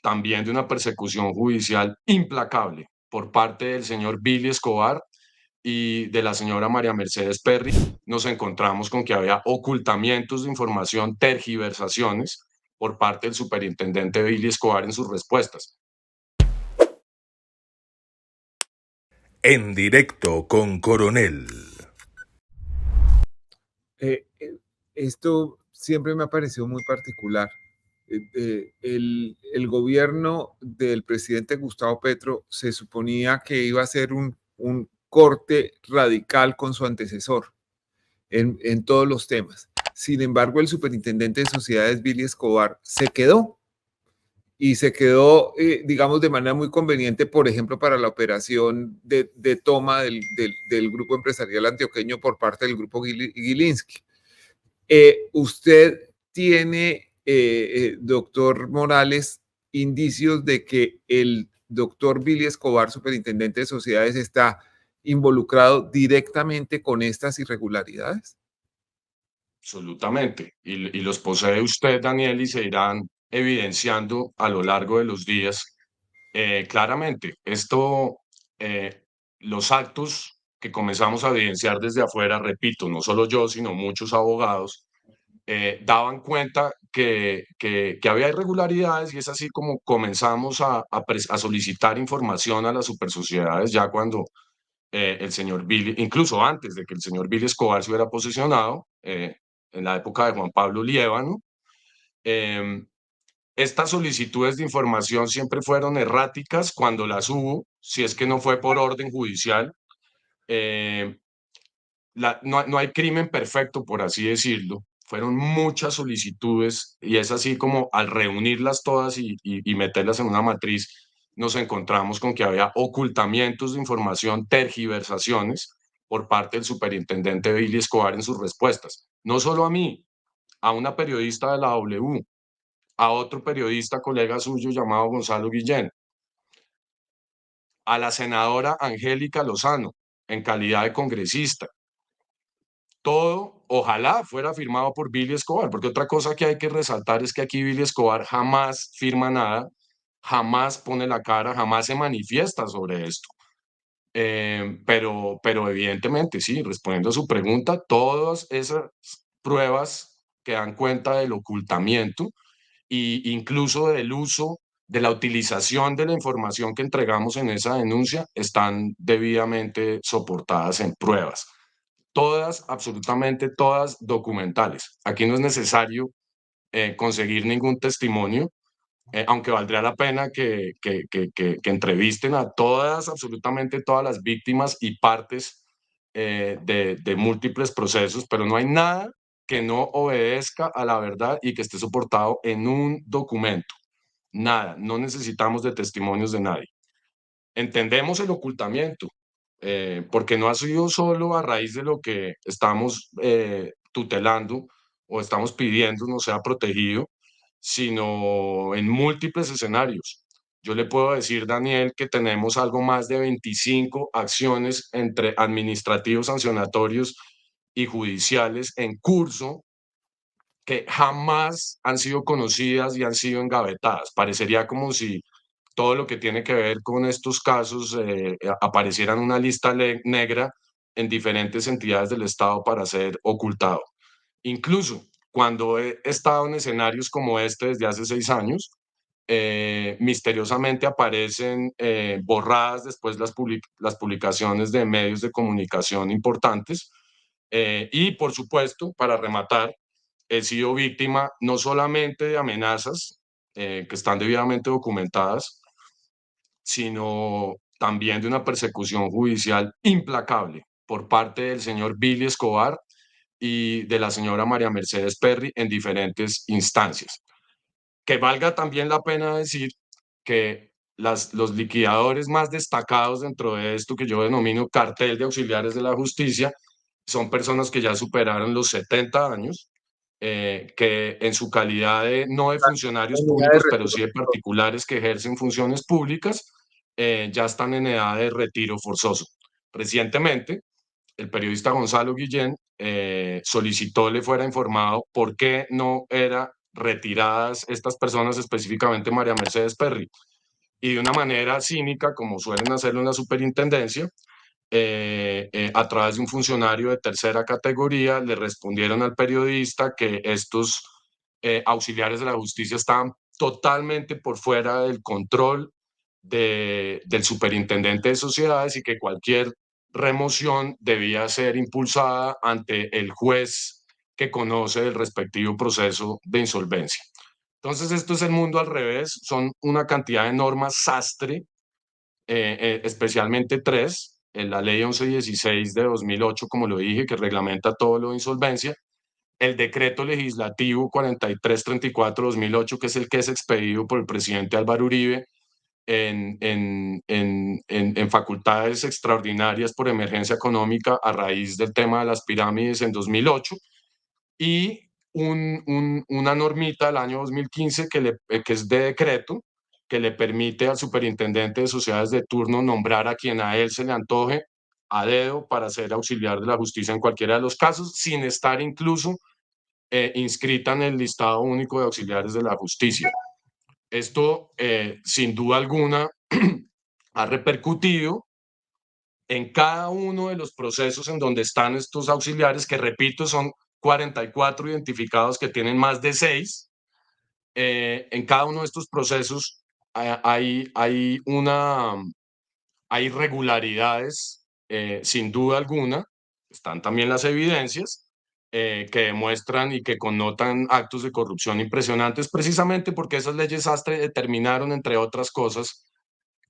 también de una persecución judicial implacable por parte del señor Billy Escobar y de la señora María Mercedes Perry, nos encontramos con que había ocultamientos de información, tergiversaciones por parte del superintendente Billy Escobar en sus respuestas. En directo con Coronel. Eh, eh, Esto siempre me ha parecido muy particular. El gobierno del presidente Gustavo Petro se suponía que iba a ser un corte radical con su antecesor en todos los temas. Sin embargo, el superintendente de sociedades, Billy Escobar, se quedó y se quedó, digamos, de manera muy conveniente, por ejemplo, para la operación de toma del grupo empresarial antioqueño por parte del grupo Gilinski. ¿Usted tiene, doctor Morales, indicios de que el doctor Billy Escobar, superintendente de sociedades, está involucrado directamente con estas irregularidades? Absolutamente. Y los posee usted, Daniel, y se irán evidenciando a lo largo de los días. Claramente, los actos que comenzamos a evidenciar desde afuera, repito, no solo yo, sino muchos abogados, daban cuenta que había irregularidades y es así como comenzamos a solicitar información a las supersociedades ya cuando el señor Billy, incluso antes de que el señor Billy Escobar se hubiera posicionado, en la época de Juan Pablo Liévano. em, Estas solicitudes de información siempre fueron erráticas cuando las hubo, si es que no fue por orden judicial. eh, no hay crimen perfecto, por así decirlo. Fueron muchas solicitudes y es así como al reunirlas todas y meterlas en una matriz, nos encontramos con que había ocultamientos de información, tergiversaciones por parte del superintendente Billy Escobar en sus respuestas. No solo a mí, a una periodista de la W, a otro periodista colega suyo llamado Gonzalo Guillén, a la senadora Angélica Lozano en calidad de congresista. Todo, ojalá fuera firmado por Billy Escobar, porque otra cosa que hay que resaltar es que aquí Billy Escobar jamás firma nada, jamás pone la cara, jamás se manifiesta sobre esto. Pero evidentemente, sí, respondiendo a su pregunta, todas esas pruebas que dan cuenta del ocultamiento e incluso del uso, de la utilización de la información que entregamos en esa denuncia, están debidamente soportadas en pruebas. Todas, absolutamente todas documentales. Aquí no es necesario conseguir ningún testimonio, aunque valdría la pena que entrevisten a todas, absolutamente todas las víctimas y partes de múltiples procesos, pero no hay nada que no obedezca a la verdad y que esté soportado en un documento. Nada, no necesitamos de testimonios de nadie. Entendemos el ocultamiento, porque no ha sido solo a raíz de lo que estamos tutelando o estamos pidiendo no sea protegido, sino en múltiples escenarios. Yo le puedo decir, Daniel, que tenemos algo más de 25 acciones entre administrativos, sancionatorios y judiciales en curso que jamás han sido conocidas y han sido engavetadas. Parecería como si todo lo que tiene que ver con estos casos apareciera en una lista negra en diferentes entidades del Estado para ser ocultado. Incluso cuando he estado en escenarios como este desde hace 6 años, misteriosamente aparecen borradas después las publicaciones de medios de comunicación importantes. Y por supuesto, para rematar, he sido víctima no solamente de amenazas que están debidamente documentadas, sino también de una persecución judicial implacable por parte del señor Billy Escobar y de la señora María Mercedes Perry en diferentes instancias. Que valga también la pena decir que los liquidadores más destacados dentro de esto que yo denomino cartel de auxiliares de la justicia son personas que ya superaron los 70 años, que en su calidad de no de funcionarios Unidad de públicos, pero retiro. sí de particulares que ejercen funciones públicas, ya están en edad de retiro forzoso. Recientemente, el periodista Gonzalo Guillén solicitó le fuera informado por qué no era retiradas estas personas, específicamente María Mercedes Perry, y de una manera cínica, como suelen hacerlo en la superintendencia, a través de un funcionario de tercera categoría, le respondieron al periodista que estos auxiliares de la justicia estaban totalmente por fuera del control del superintendente de sociedades y que cualquier remoción debía ser impulsada ante el juez que conoce el respectivo proceso de insolvencia. Entonces, esto es el mundo al revés, son una cantidad de normas sastre, especialmente tres, en la ley 1116 de 2008, como lo dije, que reglamenta todo lo de insolvencia, el decreto legislativo 4334-2008, que es el que es expedido por el presidente Álvaro Uribe en facultades extraordinarias por emergencia económica a raíz del tema de las pirámides en 2008, y una normita del año 2015 que es de decreto, que le permite al superintendente de sociedades de turno nombrar a quien a él se le antoje a dedo para ser auxiliar de la justicia en cualquiera de los casos, sin estar incluso inscrita en el listado único de auxiliares de la justicia. Esto, sin duda alguna, ha repercutido en cada uno de los procesos en donde están estos auxiliares, que repito, son 44 identificados que tienen más de 6. En cada uno de estos procesos hay irregularidades, sin duda alguna. Están también las evidencias que demuestran y que connotan actos de corrupción impresionantes, precisamente porque esas leyes sastre determinaron, entre otras cosas,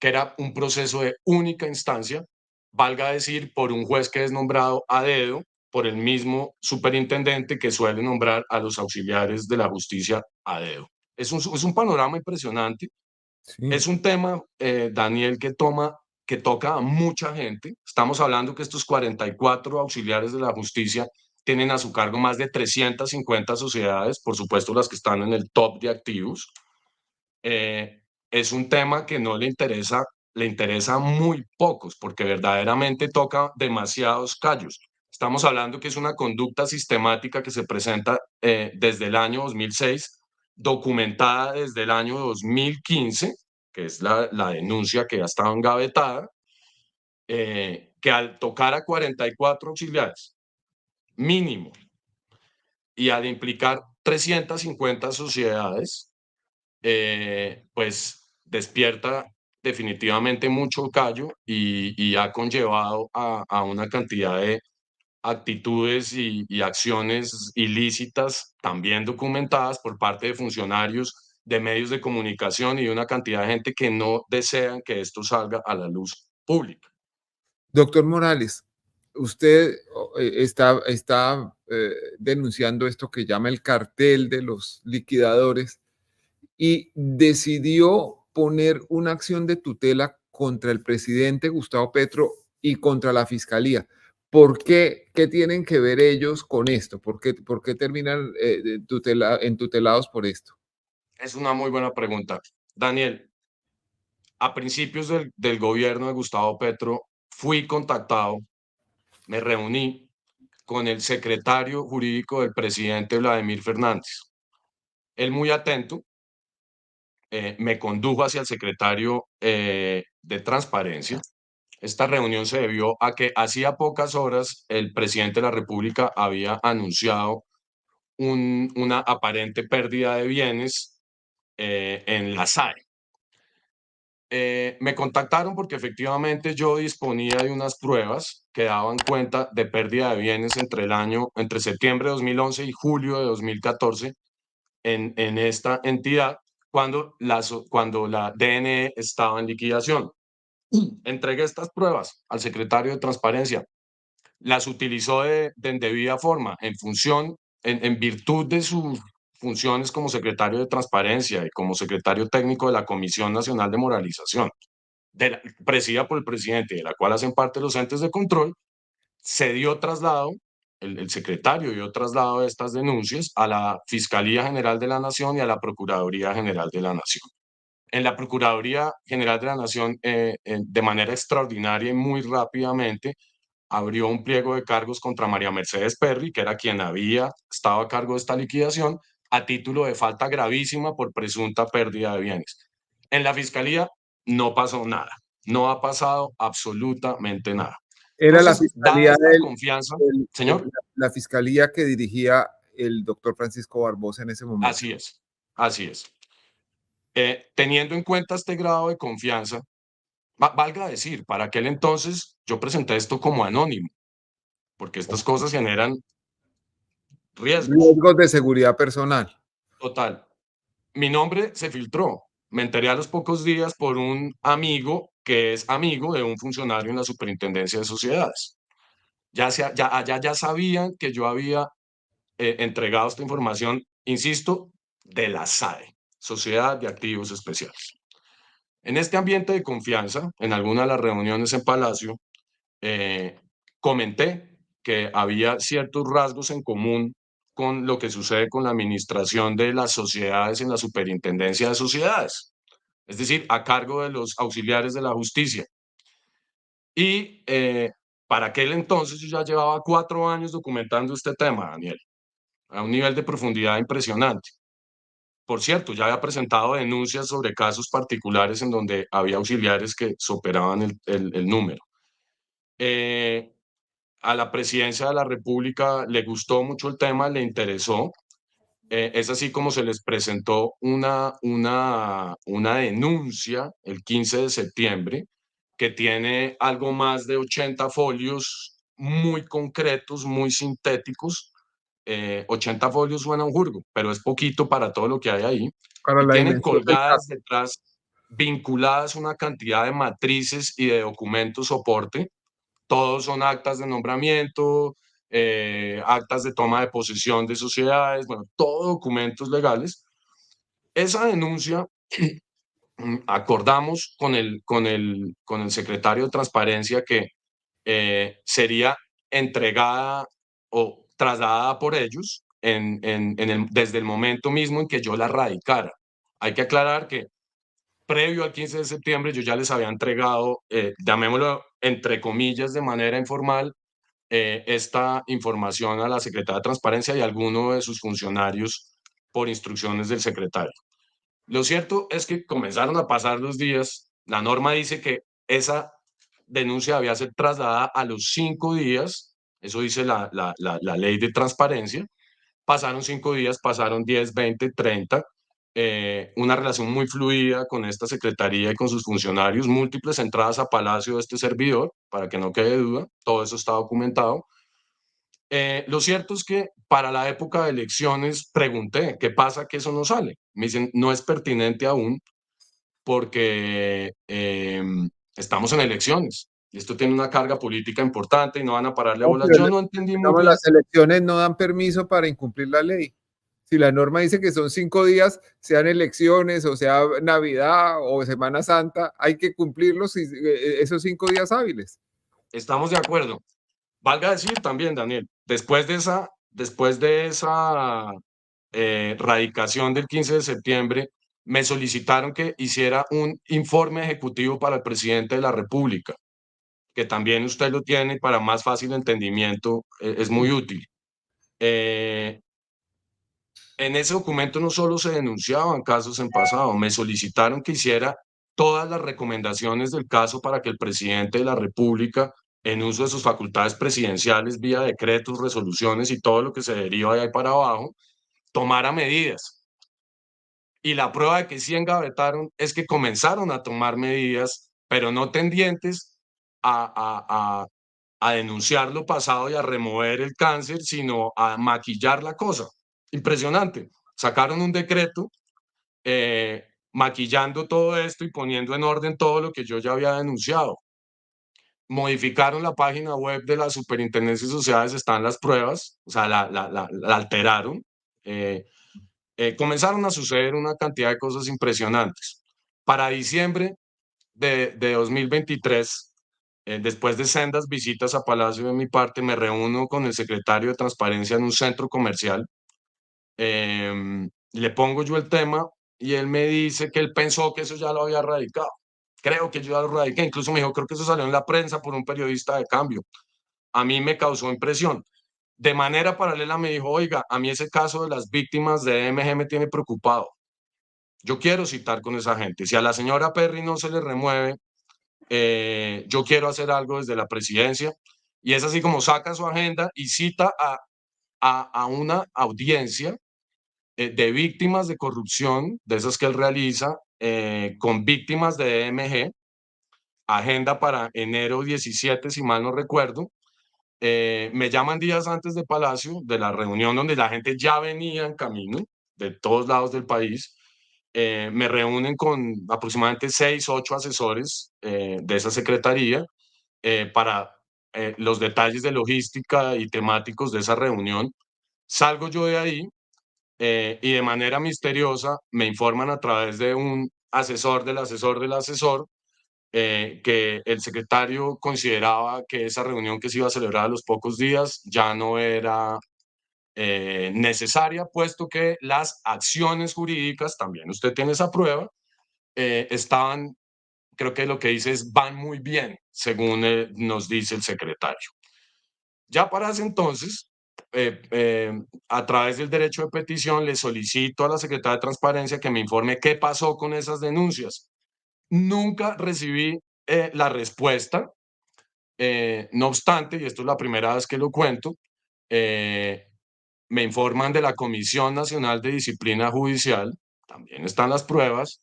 que era un proceso de única instancia, valga decir, por un juez que es nombrado a dedo por el mismo superintendente que suele nombrar a los auxiliares de la justicia a dedo. Es un panorama impresionante. Sí. Es un tema, Daniel, que toca a mucha gente. Estamos hablando que estos 44 auxiliares de la justicia tienen a su cargo más de 350 sociedades, por supuesto las que están en el top de activos. Es un tema que no le interesa a muy pocos, porque verdaderamente toca demasiados callos. Estamos hablando que es una conducta sistemática que se presenta desde el año 2006, documentada desde el año 2015, que es la denuncia que ha estado engavetada, que al tocar a 44 auxiliares, mínimo, y al implicar 350 sociedades, pues despierta definitivamente mucho callo y ha conllevado a una cantidad de actitudes y acciones ilícitas también documentadas por parte de funcionarios de medios de comunicación y de una cantidad de gente que no desean que esto salga a la luz pública. Doctor Morales, usted está denunciando esto que llama el cartel de los liquidadores y decidió poner una acción de tutela contra el presidente Gustavo Petro y contra la fiscalía. ¿Por qué? ¿Qué tienen que ver ellos con esto? ¿Por qué terminan entutelados por esto? Es una muy buena pregunta. Daniel, a principios del gobierno de Gustavo Petro fui contactado, me reuní con el secretario jurídico del presidente Vladimir Fernández. Él muy atento me condujo hacia el secretario de Transparencia. Esta reunión se debió a que hacía pocas horas el presidente de la República había anunciado una aparente pérdida de bienes en la SAE. Me contactaron porque efectivamente yo disponía de unas pruebas que daban cuenta de pérdida de bienes entre septiembre de 2011 y julio de 2014 en esta entidad, cuando la DNE estaba en liquidación. Entregué estas pruebas al secretario de Transparencia. Las utilizó de indebida forma en virtud de sus funciones como secretario de Transparencia y como secretario técnico de la Comisión Nacional de Moralización, presidida por el presidente, de la cual hacen parte los entes de control. Se dio traslado, el secretario dio traslado de estas denuncias a la Fiscalía General de la Nación y a la Procuraduría General de la Nación. En la Procuraduría General de la Nación, de manera extraordinaria y muy rápidamente, abrió un pliego de cargos contra María Mercedes Perry, que era quien había estado a cargo de esta liquidación, a título de falta gravísima por presunta pérdida de bienes. En la fiscalía no pasó nada, no ha pasado absolutamente nada. Era la Entonces, dada fiscalía esta confianza, señor, la fiscalía que dirigía el doctor Francisco Barbosa en ese momento. así es, así es. Teniendo en cuenta este grado de confianza, valga decir, para aquel entonces yo presenté esto como anónimo, porque estas cosas generan riesgos. Riesgos de seguridad personal. Total. Mi nombre se filtró. Me enteré a los pocos días por un amigo que es amigo de un funcionario en la Superintendencia de Sociedades. Allá ya sabían que yo había entregado esta información, insisto, de la SAE, Sociedad de Activos Especiales. En este ambiente de confianza, en alguna de las reuniones en Palacio, comenté que había ciertos rasgos en común con lo que sucede con la administración de las sociedades en la Superintendencia de Sociedades, es decir, a cargo de los auxiliares de la justicia. Y para aquel entonces yo ya llevaba 4 años documentando este tema, Daniel, a un nivel de profundidad impresionante. Por cierto, ya había presentado denuncias sobre casos particulares en donde había auxiliares que superaban el número. A la presidencia de la República le gustó mucho el tema, le interesó. Es así como se les presentó una denuncia el 15 de septiembre que tiene algo más de 80 folios muy concretos, muy sintéticos. 80 folios suena un jurgo, pero es poquito para todo lo que hay ahí. Para Y la tiene dimensión del colgadas caso. detrás, vinculadas una cantidad de matrices y de documentos soporte. Todos son actas de nombramiento, actas de toma de posesión de sociedades, bueno, todos documentos legales. Esa denuncia acordamos con el secretario de Transparencia que sería entregada o trasladada por ellos desde el momento mismo en que yo la radicara. Hay que aclarar que previo al 15 de septiembre yo ya les había entregado, llamémoslo entre comillas, de manera informal, esta información a la Secretaría de Transparencia y a alguno de sus funcionarios por instrucciones del secretario. Lo cierto es que comenzaron a pasar los días. La norma dice que esa denuncia debía ser trasladada a los 5 días. Eso dice la ley de transparencia. Pasaron 5 días, pasaron 10, 20, 30. Una relación muy fluida con esta secretaría y con sus funcionarios, múltiples entradas a Palacio de este servidor, para que no quede duda, todo eso está documentado. Lo cierto es que para la época de elecciones pregunté, ¿qué pasa que eso no sale? Me dicen, no es pertinente aún porque estamos en elecciones y esto tiene una carga política importante y no van a pararle No, bolas. pero Yo no entendí muy digamos, bien. las elecciones no dan permiso para incumplir la ley. Si la norma dice que son 5 días, sean elecciones o sea Navidad o Semana Santa, hay que cumplirlos esos 5 días hábiles. Estamos de acuerdo. Valga decir también, Daniel, después de esa radicación del 15 de septiembre, me solicitaron que hiciera un informe ejecutivo para el presidente de la República, que también usted lo tiene y para más fácil entendimiento es muy útil. En ese documento no solo se denunciaban casos en pasado, me solicitaron que hiciera todas las recomendaciones del caso para que el presidente de la República, en uso de sus facultades presidenciales, vía decretos, resoluciones y todo lo que se deriva de ahí para abajo, tomara medidas. Y la prueba de que sí engavetaron es que comenzaron a tomar medidas, pero no tendientes a denunciar lo pasado y a remover el cáncer, sino a maquillar la cosa. Impresionante. Sacaron un decreto maquillando todo esto y poniendo en orden todo lo que yo ya había denunciado. Modificaron la página web de la Superintendencia de Sociedades, están las pruebas, o sea, la alteraron. Comenzaron a suceder una cantidad de cosas impresionantes. Para diciembre de 2023, después de sendas visitas a Palacio de mi parte, me reúno con el secretario de Transparencia en un centro comercial. Le pongo yo el tema y él me dice que él pensó que eso ya lo había radicado. Creo que yo ya lo radiqué. Incluso me dijo, creo que eso salió en la prensa por un periodista de Cambio. A mí me causó impresión. de manera paralela me dijo, oiga, a mí ese caso de las víctimas de EMG me tiene preocupado. Yo quiero citar con esa gente. Si a la señora Perry no se le remueve, yo quiero hacer algo desde la presidencia. Y es así como saca su agenda y cita a una audiencia de víctimas de corrupción, de esas que él realiza, con víctimas de EMG, agenda para enero 17, si mal no recuerdo. Me llaman días antes de Palacio, de la reunión donde la gente ya venía en camino, de todos lados del país. Me reúnen con aproximadamente 6, 8 asesores de esa secretaría para los detalles de logística y temáticos de esa reunión. Salgo yo de ahí y de manera misteriosa me informan a través de un asesor del asesor del asesor que el secretario consideraba que esa reunión que se iba a celebrar a los pocos días ya no era necesaria, puesto que las acciones jurídicas, también usted tiene esa prueba, estaban, creo que lo que dice es, van muy bien, según nos dice el secretario. Ya para ese entonces, a través del derecho de petición, le solicito a la Secretaría de Transparencia que me informe qué pasó con esas denuncias. Nunca recibí la respuesta. No obstante, y esto es la primera vez que lo cuento, me informan de la Comisión Nacional de Disciplina Judicial, también están las pruebas,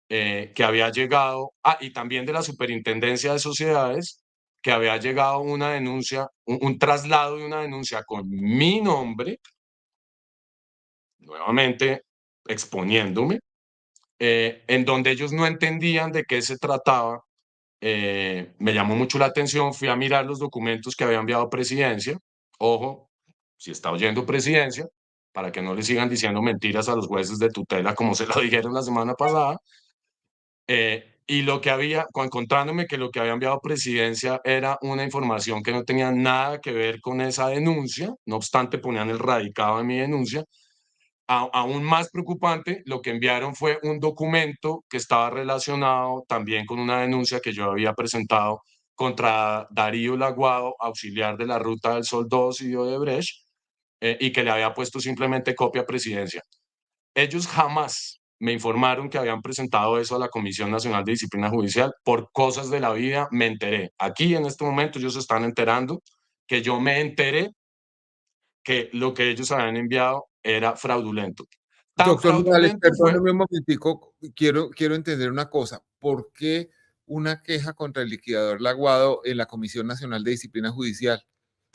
que había llegado, y también de la Superintendencia de Sociedades, que había llegado una denuncia, un traslado de una denuncia con mi nombre, nuevamente exponiéndome, en donde ellos no entendían de qué se trataba. Me llamó mucho la atención, fui a mirar los documentos que había enviado Presidencia. Ojo, si está oyendo Presidencia, para que no le sigan diciendo mentiras a los jueces de tutela como se lo dijeron la semana pasada. Y lo que había, encontrándome que lo que había enviado Presidencia era una información que no tenía nada que ver con esa denuncia, no obstante ponían el radicado de mi denuncia. Aún más preocupante, lo que enviaron fue un documento que estaba relacionado también con una denuncia que yo había presentado contra Darío Laguado, auxiliar de la Ruta del Sol 2 y de Odebrecht, y que le había puesto simplemente copia a Presidencia. Ellos jamás me informaron que habían presentado eso a la Comisión Nacional de Disciplina Judicial. Por cosas de la vida me enteré. Aquí en este momento ellos se están enterando que yo me enteré que lo que ellos habían enviado era fraudulento. Tan Doctor Morales, fraudulento fue. perdóneme un momentico, quiero entender una cosa. ¿Por qué una queja contra el liquidador Laguado en la Comisión Nacional de Disciplina Judicial?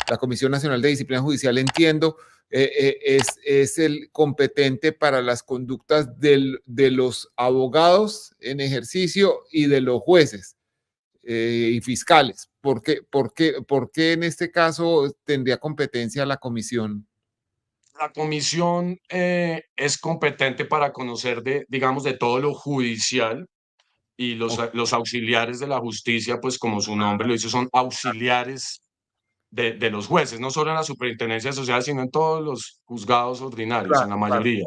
La Comisión Nacional de Disciplina Judicial, entiendo, es el competente para las conductas de los abogados en ejercicio y de los jueces y fiscales. ¿Por qué en este caso tendría competencia la comisión? La comisión es competente para conocer digamos, de todo lo judicial, y los auxiliares de la justicia, pues como su nombre lo dice, son auxiliares de los jueces, no solo en la superintendencia social, sino en todos los juzgados ordinarios, en Claro, la claro. mayoría.